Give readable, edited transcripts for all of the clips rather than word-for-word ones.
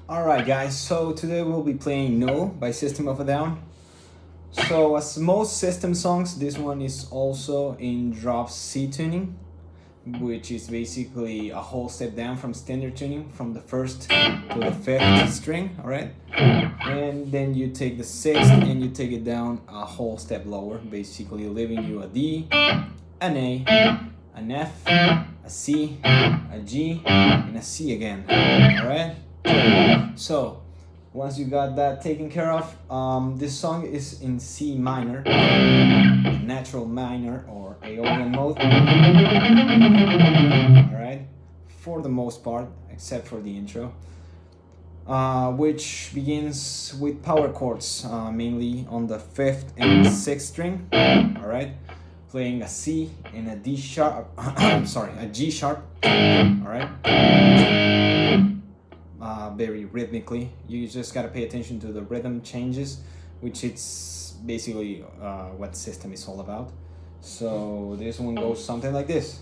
Alright guys, so today we'll be playing No by System of a Down. So as most system songs, this one is also in drop C tuning, which is basically a whole step down from standard tuning, from the first to the fifth string, alright? And then you take the sixth and you take it down a whole step lower, basically leaving you a D, an A, an F, a C, a G, and a C again, alright? So once you got that taken care of, this song is in C minor, natural minor or aeolian mode, alright, for the most part, except for the intro, which begins with power chords, mainly on the fifth and sixth string, alright, playing a C and a D sharp, a G sharp, alright. Very rhythmically. You just gotta pay attention to the rhythm changes, which it's basically what system is all about. So this one goes something like this.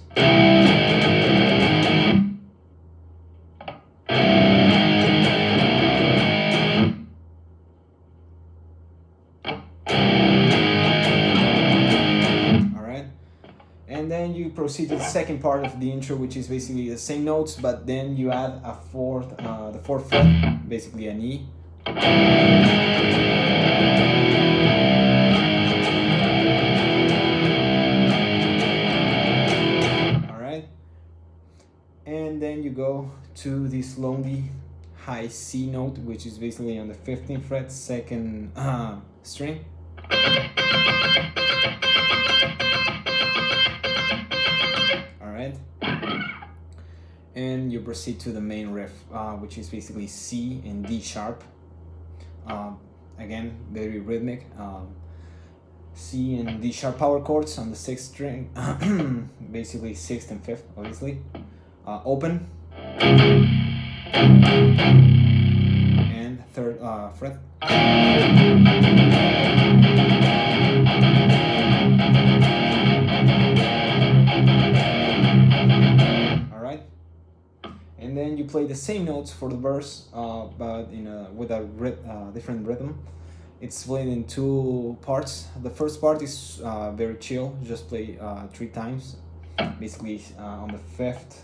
And then you proceed to the second part of the intro, which is basically the same notes, but then you add a fourth, the fourth fret, basically an E. Alright. And then you go to this lonely high C note, which is basically on the 15th fret, second string. And you proceed to the main riff, which is basically C and D sharp. Again, very rhythmic. C and D sharp power chords on the sixth string, basically sixth and fifth, obviously. Open and third fret. And then you play the same notes for the verse, but with a different rhythm. It's played in two parts. The first part is very chill, just play 3 times, basically on the fifth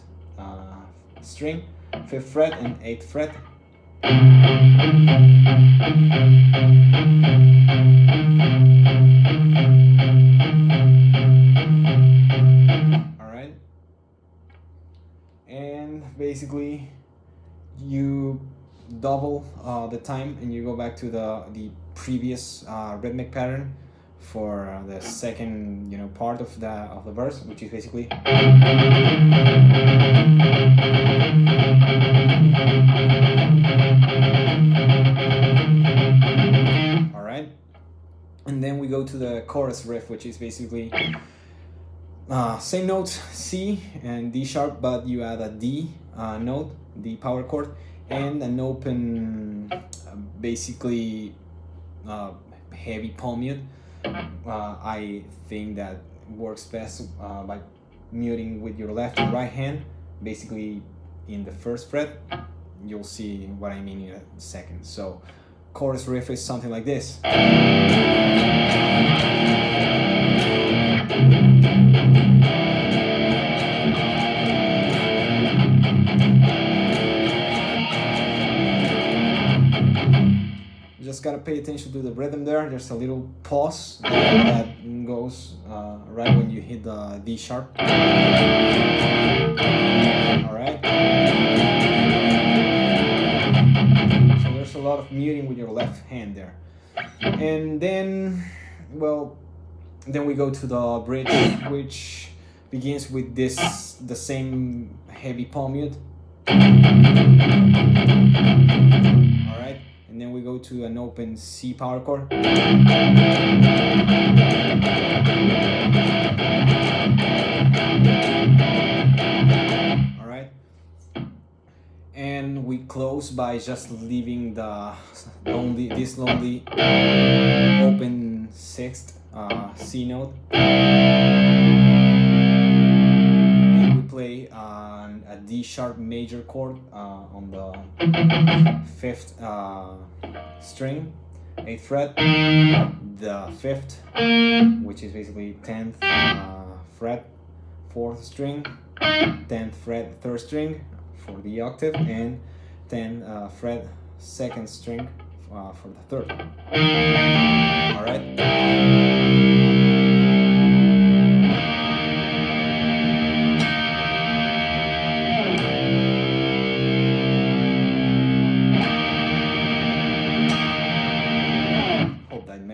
string, 5th fret and 8th fret. Basically, you double the time and you go back to the previous rhythmic pattern for the second part of the verse, which is basically. All right, and then we go to the chorus riff, which is basically same notes, C and D sharp, but you add a D note, D power chord, and an open, basically heavy palm mute. I think that works best by muting with your left and right hand, basically in the first fret. You'll see what I mean in a second. So chorus riff is something like this. Just gotta pay attention to the rhythm there. There's a little pause that goes right when you hit the D sharp. Alright. So there's a lot of muting with your left hand there. And then, then we go to the bridge, which begins with the same heavy palm mute. Alright. And then we go to an open C power chord. Alright. And we close by just leaving this lonely open sixth C note. And we play a D D sharp major chord on the 5th string, 8th fret, the 5th, which is basically 10th fret, 4th string, 10th fret, 3rd string for the octave, and 10th fret, 2nd string for the 3rd. Alright?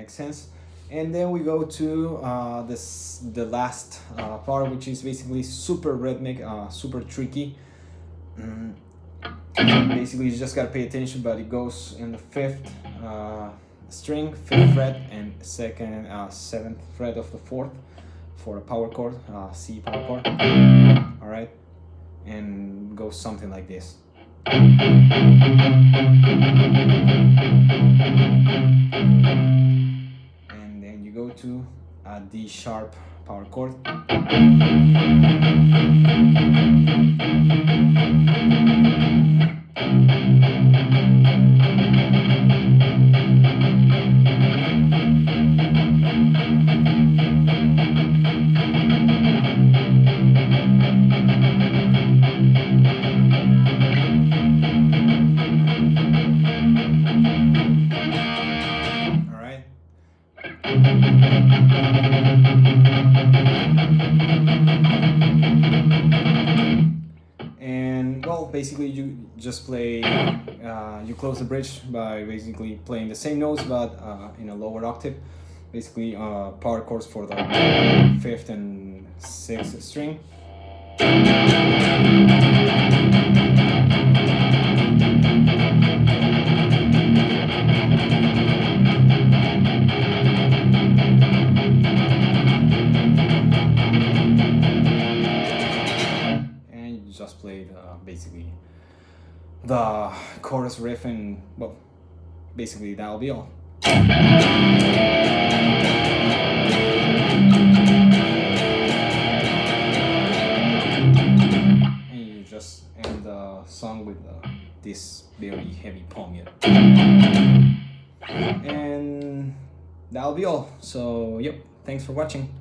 Sense. And then we go to the last part, which is basically super rhythmic, super tricky. Basically you just gotta pay attention, but it goes in the 5th string, 5th fret, and 7th fret of the 4th for a power chord, C power chord. Alright, and goes something like this. Go to a D sharp power chord. And well, basically you just play, you close the bridge by basically playing the same notes but in a lower octave. Basically power chords for the 5th and 6th string. Just played basically the chorus riff, and well, basically that'll be all. And you just end the song with this very heavy poem, and that'll be all. So yep, thanks for watching.